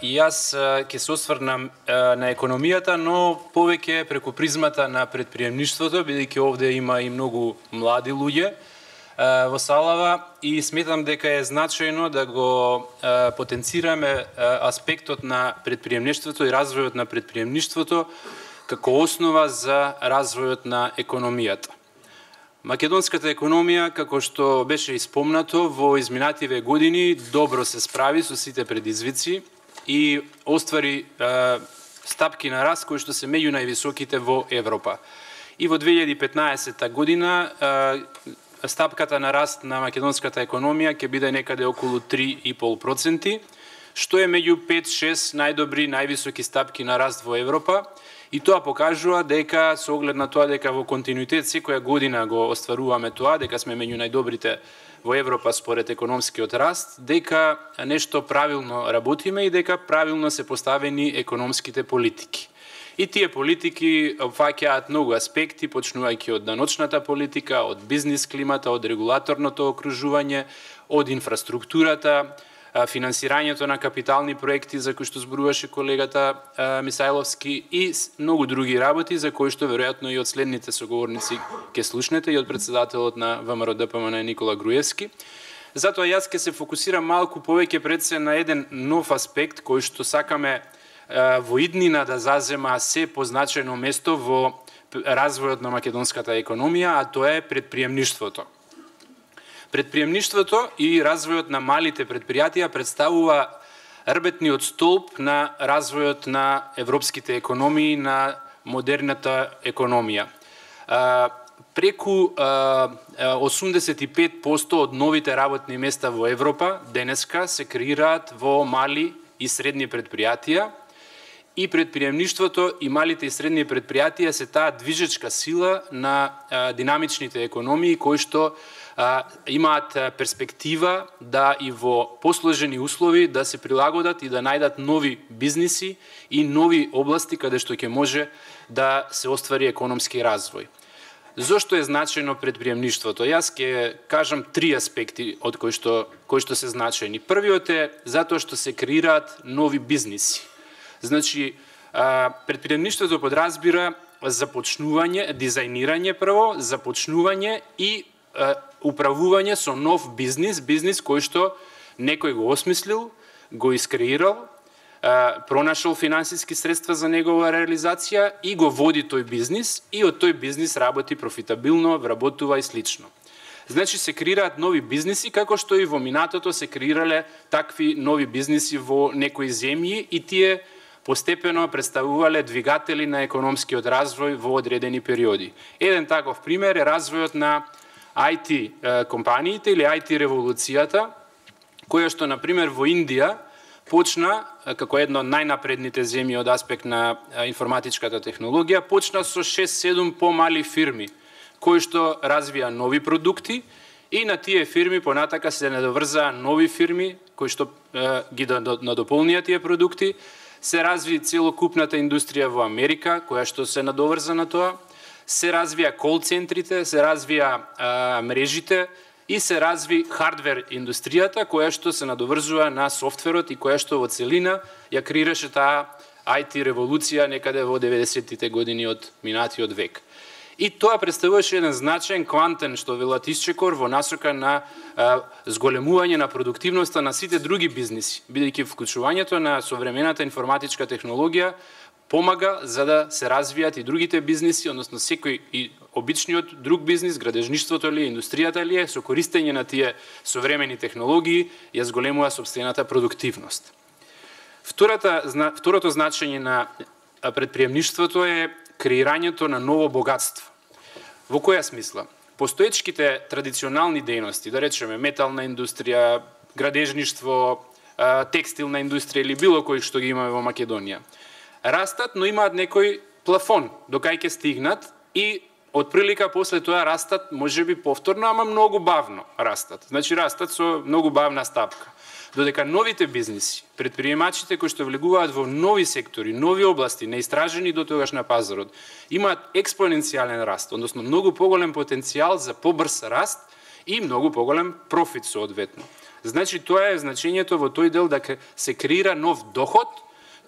И јас ќе се осврнам на економијата, но повеќе преку призмата на предприемништвото, бидејќи овде има и многу млади луѓе во салава и сметам дека е значајно да го потенцираме аспектот на предприемништвото и развојот на предприемништвото како основа за развојот на економијата. Македонската економија, како што беше испомнато, во изминативе години добро се справи со сите предизвици и оствари стапки на раст кои што се меѓу највисоките во Европа. И во 2015 година стапката на раст на македонската економија ќе биде некаде околу 3,5%, што е меѓу 5-6 најдобри, највисоки стапки на раст во Европа. И тоа покажува дека, со оглед на тоа дека во континуитет секоја година го остваруваме тоа, дека сме меѓу најдобрите во Европа според економскиот раст, дека нешто правилно работиме и дека правилно се поставени економските политики. И тие политики опфаќаат многу аспекти, почнувајќи од даночната политика, од бизнис климата, од регулаторното окружување, од инфраструктурата, финансирањето на капитални проекти за кои што зборуваше колегата Мисајловски и многу други работи за кои што веројатно и од следните соговорници ќе слушнете и од председателот на ВМРО ДПМН Никола Груевски. Затоа јас ќе се фокусирам малку повеќе пред се на еден нов аспект кој што сакаме во иднина да зазема се позначено место во развојот на македонската економија, а тоа е предприемништвото. Предприемништвото и развојот на малите предпријатија представува рбетниот столб на развојот на европските економии, на модерната економија. Преку 85% од новите работни места во Европа денеска се креираат во мали и средни предпријатија и предприемништвото и малите и средни предпријатија се таа движечка сила на динамичните економии кои што имаат перспектива да и во посложени услови да се прилагодат и да најдат нови бизниси и нови области каде што ќе може да се оствари економски развој. Зошто е значајно предприемништвото? Јас ќе кажам три аспекти од кои што се значајни. Првиот е затоа што се креираат нови бизниси. Значи, предприемништвото подразбира започнување, дизајнирање прво, започнување и управување со нов бизнис кој што некој го осмислил, го искреирал, пронашол финансиски средства за негова реализација и го води тој бизнис и од тој бизнис работи профитабилно, вработува и слично. Значи се креираат нови бизниси, како што и во минатото се креирале такви нови бизниси во некои земји и тие постепено представувале двигатели на економскиот развој во одредени периоди. Еден таков пример е развојот на IT компаниите или IT револуцијата, која што, например, во Индија почна, како една од најнапредните земји од аспект на информатичката технологија, почна со 6-7 помали фирми, кои што развија нови продукти и на тие фирми понатака се надоврзаа нови фирми, кои што ги надополнија тие продукти, се разви целокупната индустрија во Америка, која што се надоврза на тоа, се развија кол-центрите, се развија мрежите и се разви хардвер индустријата, која што се надоврзува на софтверот и која што во целина ја креираше таа IT револуција некаде во 90-тите години од минатиот век. И тоа представуваше еден значаен квантен, што велат исчекор, во насока на зголемување на продуктивноста на сите други бизниси, бидејќи вклучувањето на современата информатичка технологија помага за да се развијат и другите бизниси, односно секој и обичниот друг бизнис, градежништвото ли, индустријата ли е, со користење на тие современи технологии ја зголемува сопствената продуктивност. Второто значење на предприемништвото е креирањето на ново богатство. Во која смисла? Постоечките традиционални дејности, да речеме метална индустрија, градежништво, текстилна индустрија или било кој што ги имаме во Македонија, растат, но имаат некој плафон до кај ќе стигнат и од прилика после тоа растат можеби повторно, ама многу бавно растат. Значи растат со многу бавна стапка. Додека новите бизниси, предприемачите кои што влегуваат во нови сектори, нови области, неистражени до тогаш на пазарот, имаат експоненцијален раст, односно многу поголем потенцијал за побрз раст и многу поголем профит соодветно. Значи тоа е значењето во тој дел да се креира нов доход,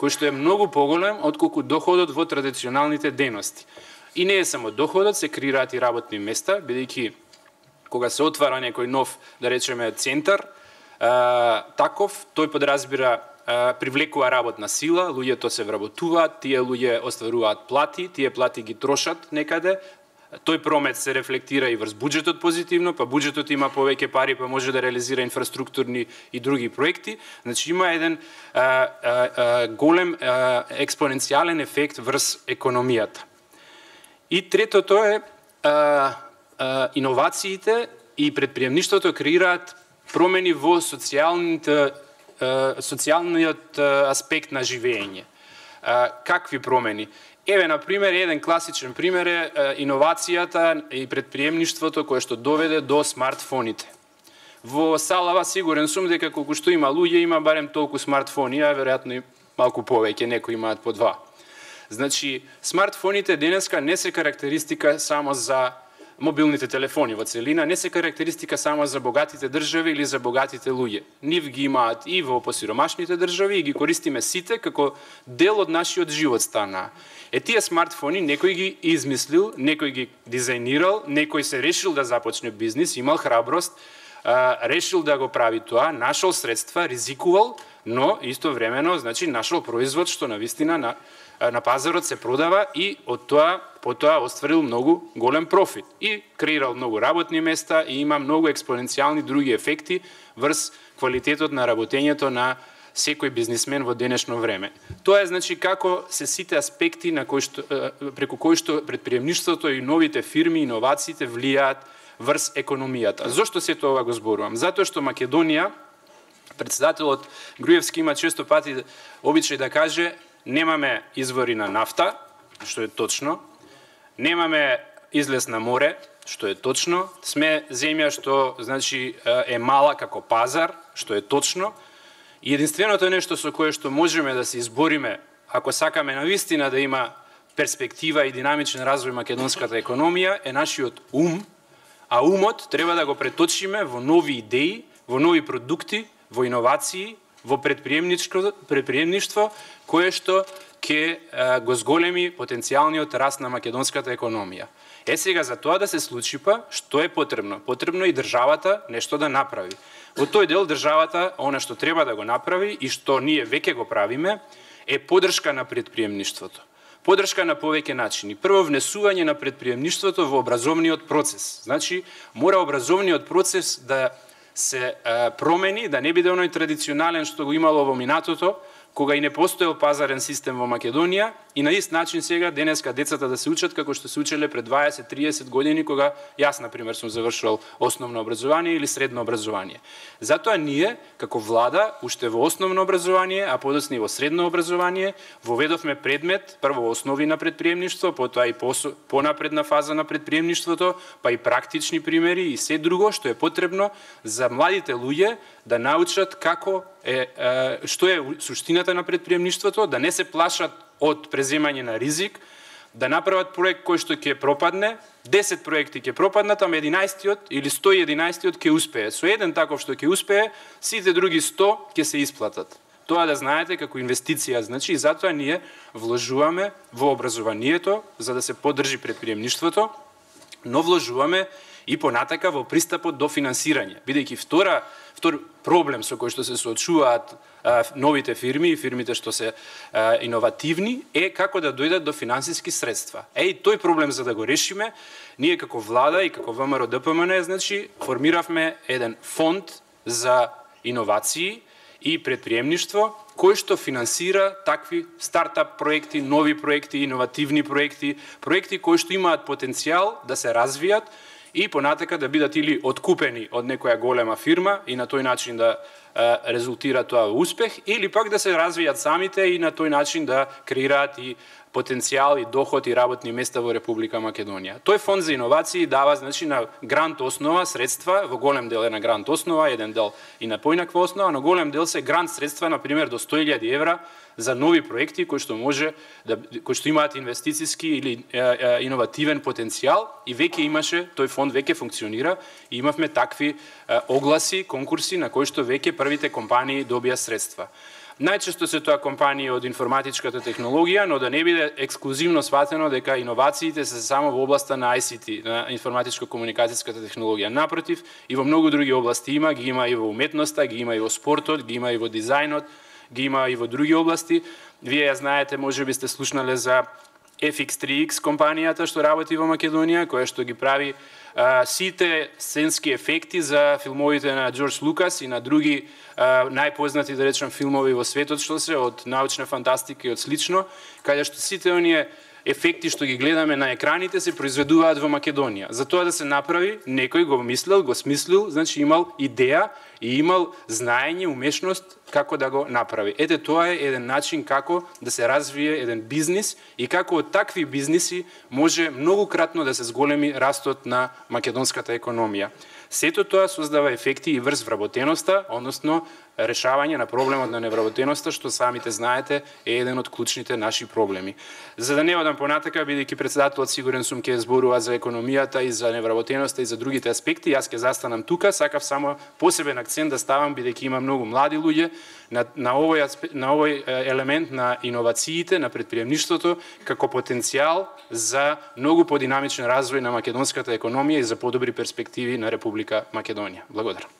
кој што е многу поголем отколку доходот во традиционалните дејности. И не е само доходот, се креираат и работни места, бидејќи кога се отвара некој нов, да речеме, центар, таков, тој подразбира привлекува работна сила, луѓето се вработуваат, тие луѓе остваруваат плати, тие плати ги трошат некаде, тој промет се рефлектира и врз буџетот позитивно, па буџетот има повеќе пари, па може да реализира инфраструктурни и други проекти. Значи има еден голем експоненцијален ефект врз економијата. И третото е иновациите и предприемништвото креираат промени во социјалниот аспект на живење. Какви промени? Еве, например, еден класичен пример е иновацијата и предприемништвото кое што доведе до смартфоните. Во Салава сигурен сум дека колку што има луѓе, има барем толку смартфони, а веројатно и малку повеќе, некои имаат по 2. Значи, смартфоните денеска не се карактеристика само за мобилните телефони во целина, не се карактеристика само за богатите држави или за богатите луѓе. Нив ги имаат и во посиромашните држави и ги користиме сите како дел од нашиот живот стана. Тие смартфони некој ги измислил, некој ги дизајнирал, некој се решил да започне бизнис, имал храброст, решил да го прави тоа, нашол средства, ризикувал, но истовремено, значи, нашол производ што навистина на пазарот се продава и од тоа потоа остварил многу голем профит и креирал многу работни места и има многу експоненцијални други ефекти врз квалитетот на работењето на секој бизнисмен во денешно време. Тоа е, значи, како се сите аспекти на преку кои што предприемништвото и новите фирми, иновациите влијаат врз економијата. Зошто се тоа го зборувам? Затоа што Македонија, председателот Груевски има често пати обичај да каже, немаме извори на нафта, што е точно, немаме излез на море, што е точно, сме земја што, значи, е мала како пазар, што е точно, и единственото нешто со кое што можеме да се избориме, ако сакаме навистина да има перспектива и динамичен развој македонската економија, е нашиот ум, а умот треба да го преточиме во нови идеи, во нови продукти, во иновации, во предприемништво, кое што ќе го зголеми потенцијалниот раст на македонската економија. Сега, за тоа да се случи што е потребно? Потребно и државата нешто да направи. Во тој дел државата, она што треба да го направи и што ние веќе го правиме, е поддршка на предприемништвото. Поддршка на повеќе начини. Прво, внесување на предприемништвото во образовниот процес. Значи, мора образовниот процес да се промени, да не биде оној традиционален што го имало во минатото, кога и не постоел пазарен систем во Македонија, и на ист начин сега денеска децата да се учат како што се учеле пред 20-30 години, кога јас, например, сум завршувал основно образование или средно образование. Затоа ние, како влада, уште во основно образование, а подоцна и во средно образование, воведовме предмет, прво основи на предприемништво, потоа и понапредна фаза на предприемништвото, па и практични примери и се друго што е потребно за младите луѓе да научат како што е суштината на предприемништвото, да не се плашат од преземање на ризик, да направат проект кој што ќе пропадне, 10 проекти ќе пропаднат, ама 11-тиот или 111-тиот ќе успее. Со еден таков што ќе успее, сите други 100 ќе се исплатат. Тоа да знаете како инвестиција, значи, и затоа ние вложуваме во образованието за да се поддржи предприемништвото, но вложуваме и понатака во пристапот до финансирање, бидејќи втор проблем со кој што се соочуваат новите фирми и фирмите што се иновативни е како да дојдат до финансиски средства. Тој проблем за да го решиме, ние како влада и како ВМРО-ДПМН, значи, формиравме еден фонд за иновации и предприемништво кој што финансира такви стартап проекти, нови проекти, иновативни проекти, проекти кои што имаат потенцијал да се развијат и понатака да бидат или откупени од некоја голема фирма и на тој начин да резултира тоа успех, или пак да се развијат самите и на тој начин да креираат и потенцијал и доход и работни места во Република Македонија. Тој фонд за иновации дава значи на грант основа средства, во голем дел е на грант основа, еден дел и на поинаква основа, но голем дел се грант средства, на пример до 100.000 евра за нови проекти кои што имаат инвестициски или иновативен потенцијал, и веќе имаше, тој фонд веќе функционира и имавме такви огласи, конкурси на кои што веќе првите компании добија средства. Најчесто се тоа компании од информатичката технологија, но да не биде ексклузивно сватено дека иновациите се само во областа на ICT, на информатичко-комуникацијската технологија. Напротив, и во многу други области има, ги има и во уметноста, ги има и во спортот, ги има и во дизајнот, ги има и во други области. Вие ја знаете, можеби сте слушнале за FX3X компанијата што работи во Македонија, која што ги прави сите сценски ефекти за филмовите на Џорџ Лукас и на други најпознати, да речем, филмови во светот, што се од научна фантастика и од слично, каде што сите оние ефекти што ги гледаме на екраните се произведуваат во Македонија. За тоа да се направи, некој го мислел, го смислил, значи имал идеја и имал знаење, умешност како да го направи. Ете, тоа е еден начин како да се развие еден бизнис и како од такви бизниси може многукратно да се зголеми растот на македонската економија. Сето тоа создава ефекти и врз вработеноста, односно решавање на проблемот на невработеноста, што самите знаете е еден од клучните наши проблеми. За да не одам понатака, бидејќи председателот сигурен сум ќе зборува за економијата и за невработеноста и за другите аспекти, јас ќе застанам тука, сакав само посебен акцент да ставам, бидејќи има многу млади луѓе на овој елемент на иновациите, на претприемништвото, како потенцијал за многу подинамичен развој на македонската економија и за подобри перспективи на Република Македонија. Благодарам.